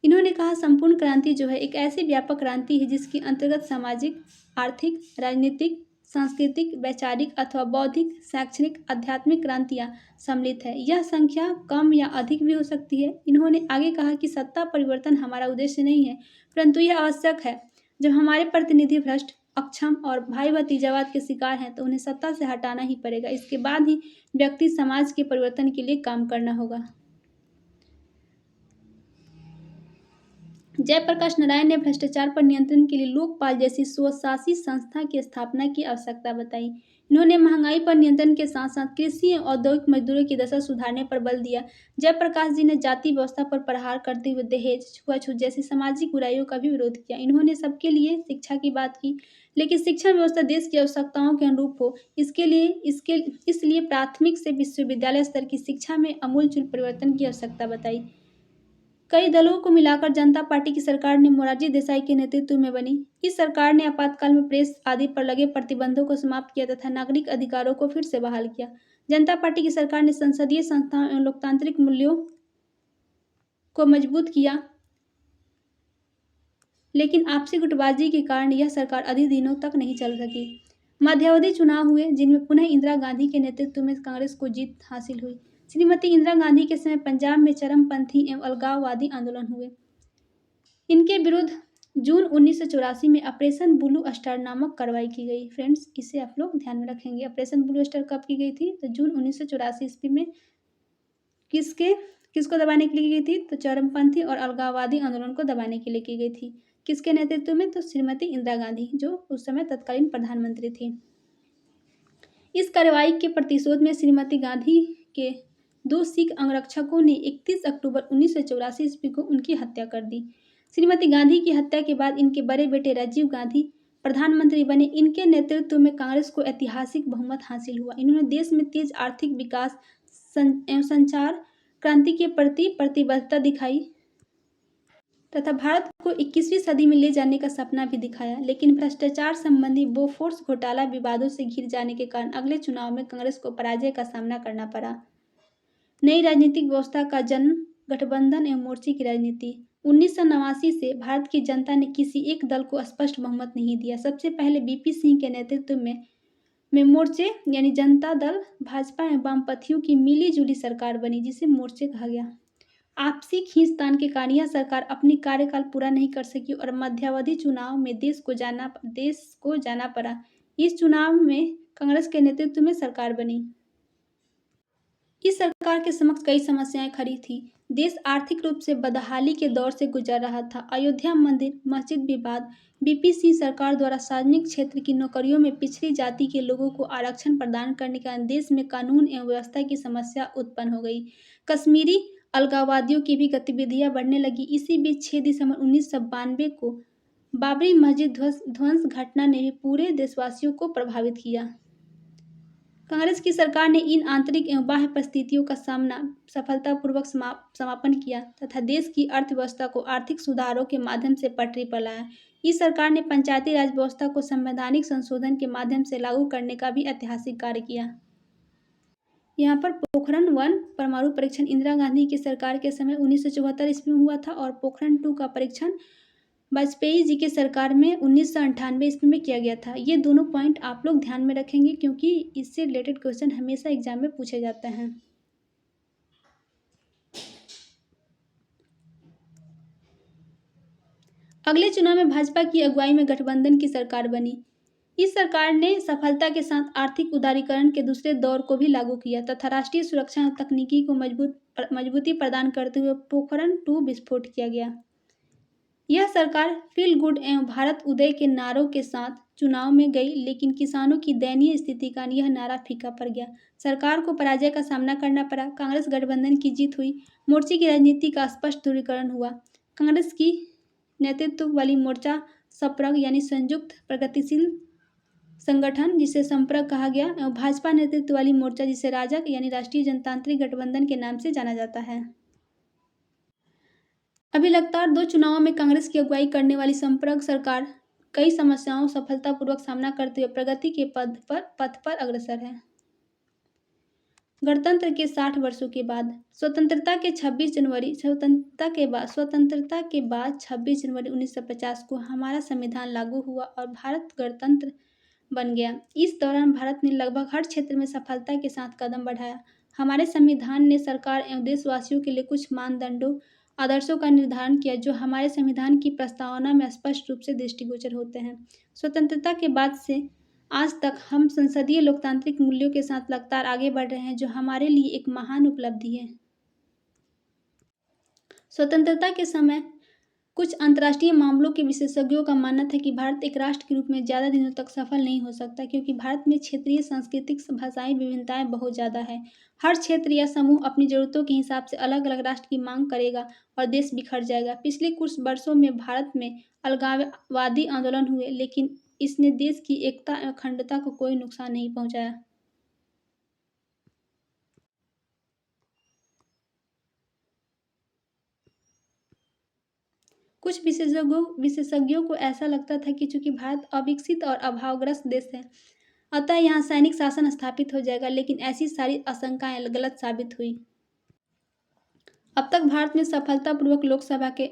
S1: इन्होंने कहा, संपूर्ण क्रांति जो है एक ऐसी व्यापक क्रांति है जिसके अंतर्गत सामाजिक, आर्थिक, राजनीतिक, सांस्कृतिक, वैचारिक अथवा बौद्धिक, शैक्षणिक, आध्यात्मिक क्रांतियाँ सम्मिलित है। यह संख्या कम या अधिक भी हो सकती है। इन्होंने आगे कहा कि सत्ता परिवर्तन हमारा उद्देश्य नहीं है परंतु यह आवश्यक है। जब हमारे प्रतिनिधि भ्रष्ट, अक्षम और भाई भतीजावाद के शिकार हैं तो उन्हें सत्ता से हटाना ही पड़ेगा। इसके बाद ही व्यक्ति समाज के परिवर्तन के लिए काम करना होगा। जयप्रकाश नारायण ने भ्रष्टाचार पर नियंत्रण के लिए लोकपाल जैसी स्वशासी संस्था की स्थापना की आवश्यकता बताई। इन्होंने महंगाई पर नियंत्रण के साथ साथ कृषि एवं औद्योगिक मजदूरों की दशा सुधारने पर बल दिया। जयप्रकाश जी ने जाति व्यवस्था पर प्रहार करते हुए दहेज, छुआछूत जैसी सामाजिक बुराइयों का भी विरोध किया। इन्होंने सबके लिए शिक्षा की बात की, लेकिन शिक्षा व्यवस्था देश की आवश्यकताओं के अनुरूप हो, इसलिए प्राथमिक से विश्वविद्यालय स्तर की शिक्षा में आमूलचूल परिवर्तन की आवश्यकता बताई। कई दलों को मिलाकर जनता पार्टी की सरकार ने मोरारजी देसाई के नेतृत्व में बनी। इस सरकार ने आपातकाल में प्रेस आदि पर लगे प्रतिबंधों को समाप्त किया तथा नागरिक अधिकारों को फिर से बहाल किया। जनता पार्टी की सरकार ने संसदीय संस्थाओं एवं लोकतांत्रिक मूल्यों को मजबूत किया, लेकिन आपसी गुटबाजी के कारण यह सरकार अधिक दिनों तक नहीं चल सकी। मध्यावधि चुनाव हुए, जिनमें पुनः इंदिरा गांधी के नेतृत्व में कांग्रेस को जीत हासिल हुई। श्रीमती इंदिरा गांधी के समय पंजाब में चरमपंथी एवं अलगाववादी आंदोलन हुए। इनके विरुद्ध जून 1984 में ऑपरेशन ब्लू स्टार नामक कार्रवाई की गई। फ्रेंड्स, इसे आप लोग ध्यान में रखेंगे। ऑपरेशन ब्लू स्टार कब की गई थी? तो जून 1984 ईस्वी में किसको दबाने के लिए की गई थी? तो चरमपंथी और अलगाववादी आंदोलन को दबाने के लिए की गई थी। किसके नेतृत्व में? तो श्रीमती इंदिरा गांधी, जो उस समय तत्कालीन प्रधानमंत्री थी। इस कार्रवाई के प्रतिशोध में श्रीमती गांधी के 2 सिख अंगरक्षकों ने 31 अक्टूबर 1984 ईस्वी को उनकी हत्या कर दी। श्रीमती गांधी की हत्या के बाद इनके बड़े बेटे राजीव गांधी प्रधानमंत्री बने। इनके नेतृत्व में कांग्रेस को ऐतिहासिक बहुमत हासिल हुआ। इन्होंने देश में तेज आर्थिक विकास एवं संचार क्रांति के प्रति प्रतिबद्धता दिखाई तथा भारत को 21वीं सदी में ले जाने का सपना भी दिखाया, लेकिन भ्रष्टाचार संबंधी बोफोर्स घोटाला विवादों से घिर जाने के कारण अगले चुनाव में कांग्रेस को पराजय का सामना करना पड़ा। नई राजनीतिक व्यवस्था का जन्म, गठबंधन एवं मोर्चे की राजनीति। 1989 से भारत की जनता ने किसी एक दल को स्पष्ट बहुमत नहीं दिया। सबसे पहले बीपी सिंह के नेतृत्व में मोर्चे यानी जनता दल, भाजपा एवं वामपंथियों की मिली जुली सरकार बनी, जिसे मोर्चे कहा गया। आपसी खींचतान के कारण यह सरकार अपनी कार्यकाल पूरा नहीं कर सकी और मध्यावधि चुनाव में देश को जाना पड़ा। इस चुनाव में कांग्रेस के नेतृत्व में सरकार बनी। इस सरकार के समक्ष कई समस्याएं खड़ी थी। देश आर्थिक रूप से बदहाली के दौर से गुजर रहा था। अयोध्या मंदिर मस्जिद विवाद, बीपी सिंह सरकार द्वारा सार्वजनिक क्षेत्र की नौकरियों में पिछड़ी जाति के लोगों को आरक्षण प्रदान करने के कारण देश में कानून एवं व्यवस्था की समस्या उत्पन्न हो गई। कश्मीरी अलगाववादियों की भी गतिविधियां बढ़ने लगी। इसी बीच 6 दिसंबर 1992 को बाबरी मस्जिद ध्वंस घटना ने भी पूरे देशवासियों को प्रभावित किया। कांग्रेस की सरकार ने इन आंतरिक एवं बाह्य परिस्थितियों का सफलतापूर्वक समापन किया तथा देश की अर्थव्यवस्था को आर्थिक सुधारों के माध्यम से पटरी पर लाया। इस सरकार ने पंचायती राज व्यवस्था को संवैधानिक संशोधन के माध्यम से लागू करने का भी ऐतिहासिक कार्य किया। यहाँ पर पोखरण 1 परमाणु परीक्षण इंदिरा गांधी की सरकार के समय 1974 ईस्वी में हुआ था और पोखरण 2 का परीक्षण वाजपेयी जी के सरकार में 1998 ईस्वी में किया गया था। ये दोनों पॉइंट आप लोग ध्यान में रखेंगे, क्योंकि इससे रिलेटेड क्वेश्चन हमेशा एग्जाम में पूछे जाते हैं। अगले चुनाव में भाजपा की अगुवाई में गठबंधन की सरकार बनी। इस सरकार ने सफलता के साथ आर्थिक उदारीकरण के दूसरे दौर को भी लागू किया तथा राष्ट्रीय सुरक्षा और तकनीकी को मजबूती प्रदान करते हुए पोखरण 2 विस्फोट किया गया। यह सरकार फील गुड एवं भारत उदय के नारों के साथ चुनाव में गई, लेकिन किसानों की दयनीय स्थिति का यह नारा फीका पड़ गया। सरकार को पराजय का सामना करना पड़ा। कांग्रेस गठबंधन की जीत हुई। मोर्चे की राजनीति का स्पष्ट ध्रुवीकरण हुआ। कांग्रेस की नेतृत्व वाली मोर्चा संप्रग यानी संयुक्त प्रगतिशील संगठन, जिसे संप्रग कहा गया, एवं भाजपा नेतृत्व वाली मोर्चा, जिसे राजग यानी राष्ट्रीय जनतांत्रिक गठबंधन के नाम से जाना जाता है। अभी लगातार 2 चुनावों में कांग्रेस की अगुवाई करने वाली संप्रग सरकार कई समस्याओं सफलतापूर्वक सामना करते हुए प्रगति के पथ पर अग्रसर है। गणतंत्र के 60 वर्षों के बाद स्वतंत्रता के बाद 26 जनवरी 1950 को हमारा संविधान लागू हुआ और भारत गणतंत्र बन गया। इस दौरान भारत ने लगभग हर क्षेत्र में सफलता के साथ कदम बढ़ाया। हमारे संविधान ने सरकार एवं देशवासियों के लिए कुछ मानदंडों, आदर्शों का निर्धारण किया, जो हमारे संविधान की प्रस्तावना में स्पष्ट रूप से दृष्टिगोचर होते हैं। स्वतंत्रता के बाद से आज तक हम संसदीय लोकतांत्रिक मूल्यों के साथ लगातार आगे बढ़ रहे हैं, जो हमारे लिए एक महान उपलब्धि है। स्वतंत्रता के समय कुछ अंतर्राष्ट्रीय मामलों के विशेषज्ञों का मानना था कि भारत एक राष्ट्र के रूप में ज़्यादा दिनों तक सफल नहीं हो सकता, क्योंकि भारत में क्षेत्रीय सांस्कृतिक भाषाई विभिन्नताएं बहुत ज़्यादा है। हर क्षेत्र या समूह अपनी ज़रूरतों के हिसाब से अलग अलग राष्ट्र की मांग करेगा और देश बिखर जाएगा। पिछले कुछ वर्षों में भारत में अलगाववादी आंदोलन हुए, लेकिन इसने देश की एकता और अखंडता को कोई नुकसान नहीं पहुंचाया। कुछ विशेषज्ञों को ऐसा लगता था कि चूंकि भारत अविकसित और अभावग्रस्त देश है, अतः यहाँ सैनिक शासन स्थापित हो जाएगा, लेकिन ऐसी सारी आशंकाएं गलत साबित हुई। अब तक भारत में सफलतापूर्वक लोकसभा के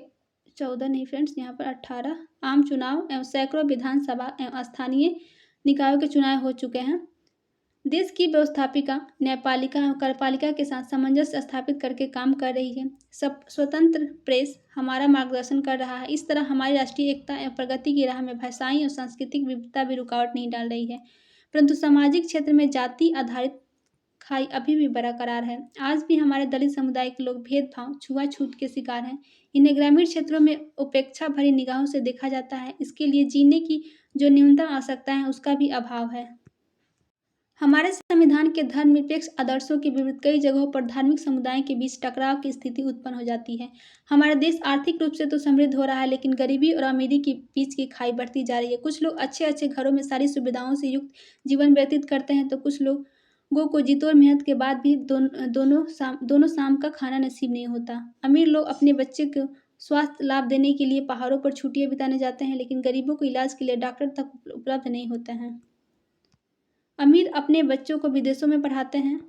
S1: 14 नहीं फ्रेंड्स, यहाँ पर 18 आम चुनाव एवं सैकड़ों विधानसभा एवं स्थानीय निकायों के चुनाव हो चुके हैं। देश की व्यवस्थापिका न्यायपालिका एवं कार्यपालिका के साथ सामंजस्य स्थापित करके काम कर रही है। सब स्वतंत्र प्रेस हमारा मार्गदर्शन कर रहा है। इस तरह हमारी राष्ट्रीय एकता एवं प्रगति की राह में भाषाई और सांस्कृतिक विविधता भी रुकावट नहीं डाल रही है, परंतु सामाजिक क्षेत्र में जाति आधारित खाई अभी भी बरकरार है। आज भी हमारे दलित समुदाय के लोग भेदभाव, छुआछूत के शिकार हैं। इन्हें ग्रामीण क्षेत्रों में उपेक्षा भरी निगाहों से देखा जाता है। इसके लिए जीने की जो न्यूनतम आवश्यकता है उसका भी अभाव है। हमारे संविधान के धर्मनिरपेक्ष आदर्शों के विरुद्ध कई जगहों पर धार्मिक समुदायों के बीच टकराव की स्थिति उत्पन्न हो जाती है। हमारा देश आर्थिक रूप से तो समृद्ध हो रहा है, लेकिन गरीबी और अमीरी के बीच की खाई बढ़ती जा रही है। कुछ लोग अच्छे अच्छे घरों में सारी सुविधाओं से युक्त जीवन व्यतीत करते हैं, तो कुछ लोगों को जितोड़ मेहनत के बाद भी दोनों शाम का खाना नसीब नहीं होता। अमीर लोग अपने बच्चे को स्वास्थ्य लाभ देने के लिए पहाड़ों पर छुट्टियां बिताने जाते हैं, लेकिन गरीबों को इलाज के लिए डॉक्टर तक उपलब्ध नहीं होते हैं। अमीर अपने बच्चों को विदेशों में पढ़ाते हैं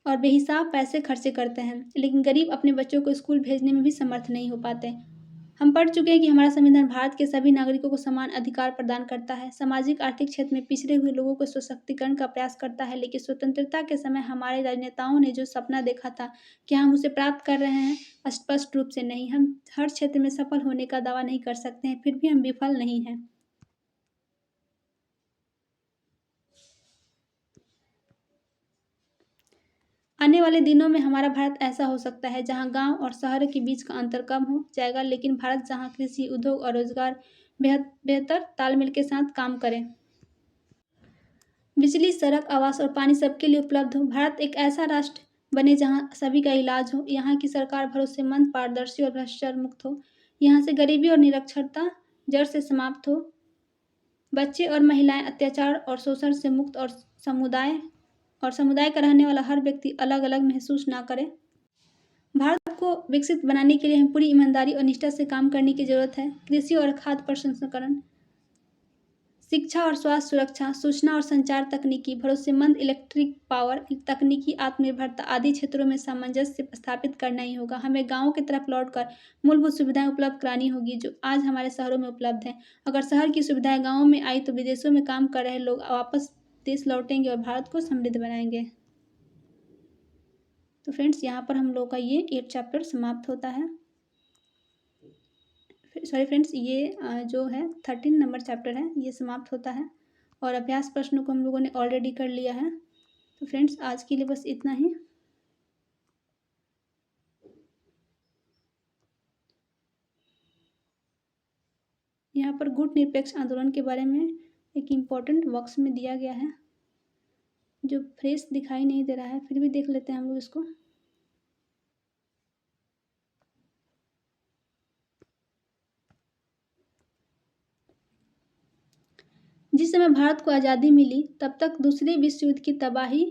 S1: और बेहिसाब पैसे खर्चे करते हैं, लेकिन गरीब अपने बच्चों को स्कूल भेजने में भी समर्थ नहीं हो पाते। हम पढ़ चुके हैं कि हमारा संविधान भारत के सभी नागरिकों को समान अधिकार प्रदान करता है, सामाजिक आर्थिक क्षेत्र में पिछड़े हुए लोगों को सशक्तिकरण का प्रयास करता है। लेकिन स्वतंत्रता के समय हमारे राजनेताओं ने जो सपना देखा था, क्या हम उसे प्राप्त कर रहे हैं? स्पष्ट रूप से नहीं। हम हर क्षेत्र में सफल होने का दावा नहीं कर सकते हैं, फिर भी हम विफल नहीं हैं। आने वाले दिनों में हमारा भारत ऐसा हो सकता है जहां गांव और शहर के बीच का अंतर कम हो जाएगा, लेकिन भारत जहां कृषि, उद्योग और रोजगार बेहतर तालमेल के साथ काम करें। बिजली, सड़क, आवास और पानी सबके लिए उपलब्ध हो। भारत एक ऐसा राष्ट्र बने जहां सभी का इलाज हो। यहाँ की सरकार भरोसेमंद, पारदर्शी और भ्रष्टाचार मुक्त हो। यहाँ से गरीबी और निरक्षरता जड़ से समाप्त हो। बच्चे और महिलाएं अत्याचार और शोषण से मुक्त और समुदाय का रहने वाला हर व्यक्ति अलग अलग महसूस ना करे। भारत को विकसित बनाने के लिए हमें पूरी ईमानदारी और निष्ठा से काम करने की जरूरत है। कृषि और खाद्य प्रसंस्करण, शिक्षा और स्वास्थ्य सुरक्षा, सूचना और संचार तकनीकी, भरोसेमंद इलेक्ट्रिक पावर तकनीकी, आत्मनिर्भरता आदि क्षेत्रों में सामंजस्य स्थापित करना ही होगा। हमें गांवों की तरफ लौटकर मूलभूत सुविधाएं उपलब्ध करानी होगी जो आज हमारे शहरों में उपलब्ध हैं। अगर शहर की सुविधाएं गाँवों में आई तो विदेशों में काम कर रहे लोग वापस देश लौटेंगे और भारत को समृद्ध बनाएंगे। तो फ्रेंड्स, यहाँ पर हम लोग का ये 8 चैप्टर समाप्त होता है। सॉरी फ्रेंड्स, ये जो है 13 नंबर चैप्टर है ये समाप्त होता है, और अभ्यास प्रश्नों को हम लोगों ने ऑलरेडी कर लिया है। तो फ्रेंड्स, आज के लिए बस इतना ही। यहाँ पर गुट निरपेक्ष आंदोलन के बारे में एक इम्पोर्टेंट बॉक्स में दिया गया है, जो फ्रेश दिखाई नहीं दे रहा है, फिर भी देख लेते हैं हम लोग इसको। जिस समय भारत को आज़ादी मिली तब तक दूसरे विश्व युद्ध की तबाही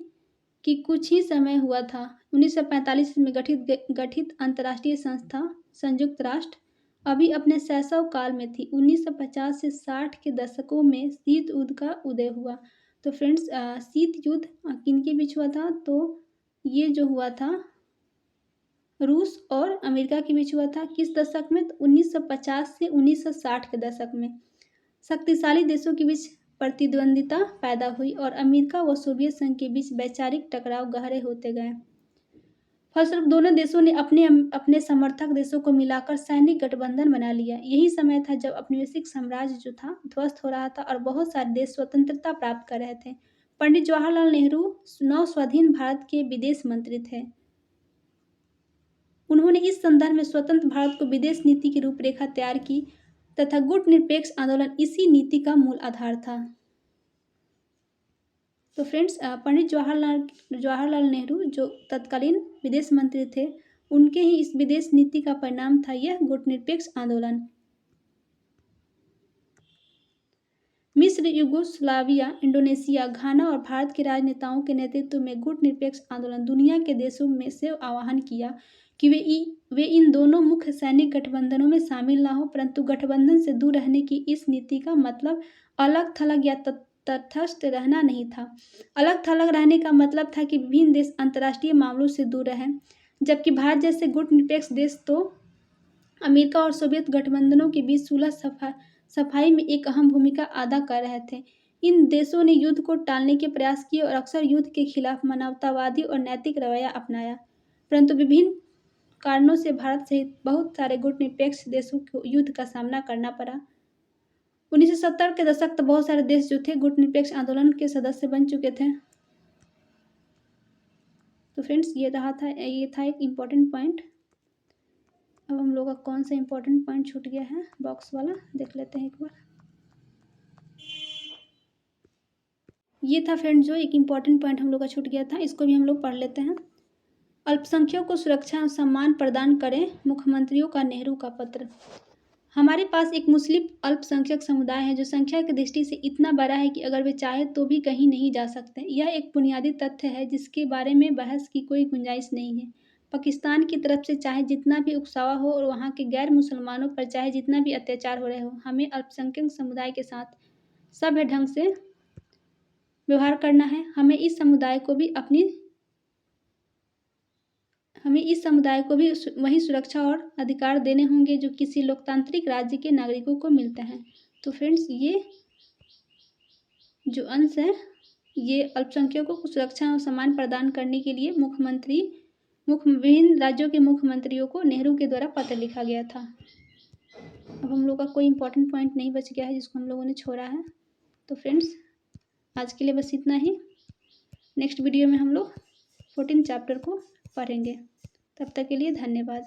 S1: की कुछ ही समय हुआ था। 1945 में गठित अंतर्राष्ट्रीय संस्था संयुक्त राष्ट्र अभी अपने शैशव काल में थी। 1950 से 60 के दशकों में शीत युद्ध का उदय हुआ। तो फ्रेंड्स, शीत युद्ध किनके बीच हुआ था? तो ये जो हुआ था रूस और अमेरिका के बीच हुआ था। किस दशक में? तो 1950 से 1960 के दशक में शक्तिशाली देशों के बीच प्रतिद्वंदिता पैदा हुई और अमेरिका व सोवियत संघ के बीच वैचारिक टकराव गहरे होते गए। फलस्वरूप दोनों देशों ने अपने अपने समर्थक देशों को मिलाकर सैनिक गठबंधन बना लिया। यही समय था जब औपनिवेशिक साम्राज्य जो था ध्वस्त हो रहा था और बहुत सारे देश स्वतंत्रता प्राप्त कर रहे थे। पंडित जवाहरलाल नेहरू नव स्वाधीन भारत के विदेश मंत्री थे। उन्होंने इस संदर्भ में स्वतंत्र भारत को विदेश नीति की रूपरेखा तैयार की तथा गुटनिरपेक्ष आंदोलन इसी नीति का मूल आधार था। तो फ्रेंड्स, पंडित जवाहरलाल नेहरू जो तत्कालीन विदेश मंत्री थे, उनके ही इस विदेश नीति का परिणाम था यह गुटनिरपेक्ष आंदोलन। मिस्र, यूगोस्लाविया, इंडोनेशिया, घाना और भारत के राजनेताओं के नेतृत्व में गुटनिरपेक्ष आंदोलन दुनिया के देशों में से आह्वान किया कि वे इन दोनों मुख्य सैनिक गठबंधनों में शामिल न हो, परंतु गठबंधन से दूर रहने की इस नीति का मतलब अलग थलग या तटस्थ रहना नहीं था। अलग थलग रहने का मतलब था कि विभिन्न देश अंतर्राष्ट्रीय मामलों से दूर रहें, जबकि भारत जैसे गुटनिरपेक्ष देश तो अमेरिका और सोवियत गठबंधनों के बीच सुलह सफाई में एक अहम भूमिका अदा कर रहे थे। इन देशों ने युद्ध को टालने के प्रयास किए और अक्सर युद्ध के खिलाफ मानवतावादी और नैतिक रवैया अपनाया, परंतु विभिन्न कारणों से भारत सहित बहुत सारे गुटनिरपेक्ष देशों को युद्ध का सामना करना पड़ा। 1970 के दशक तक बहुत सारे देश जो थे गुटनिरपेक्ष आंदोलन के सदस्य बन चुके थे। तो फ्रेंड्स, ये था एक इम्पोर्टेंट पॉइंट। अब हम लोग का कौन सा इम्पोर्टेंट पॉइंट छूट गया है, बॉक्स वाला देख लेते हैं एक बार। ये था फ्रेंड्स जो एक इम्पोर्टेंट पॉइंट हम लोग का छूट गया था, इसको भी हम लोग पढ़ लेते हैं। अल्पसंख्यकों को सुरक्षा और सम्मान प्रदान करें, मुख्यमंत्रियों का नेहरू का पत्र। हमारे पास एक मुस्लिम अल्पसंख्यक समुदाय है जो संख्या की दृष्टि से इतना बड़ा है कि अगर वे चाहे तो भी कहीं नहीं जा सकते। यह एक बुनियादी तथ्य है जिसके बारे में बहस की कोई गुंजाइश नहीं है। पाकिस्तान की तरफ से चाहे जितना भी उकसावा हो और वहाँ के गैर मुसलमानों पर चाहे जितना भी अत्याचार हो रहे हो, हमें अल्पसंख्यक समुदाय के साथ सभ्य ढंग से व्यवहार करना है। हमें इस समुदाय को भी वही सुरक्षा और अधिकार देने होंगे जो किसी लोकतांत्रिक राज्य के नागरिकों को मिलते हैं। तो फ्रेंड्स, ये जो अंश है ये अल्पसंख्यकों को सुरक्षा और सम्मान प्रदान करने के लिए विभिन्न राज्यों के मुख्यमंत्रियों को नेहरू के द्वारा पत्र लिखा गया था। अब हम लोग का कोई इंपॉर्टेंट पॉइंट नहीं बच गया है जिसको हम लोगों ने छोड़ा है। तो फ्रेंड्स, आज के लिए बस इतना ही। नेक्स्ट वीडियो में हम लोग 14 चैप्टर को पढ़ेंगे। तब तक के लिए धन्यवाद।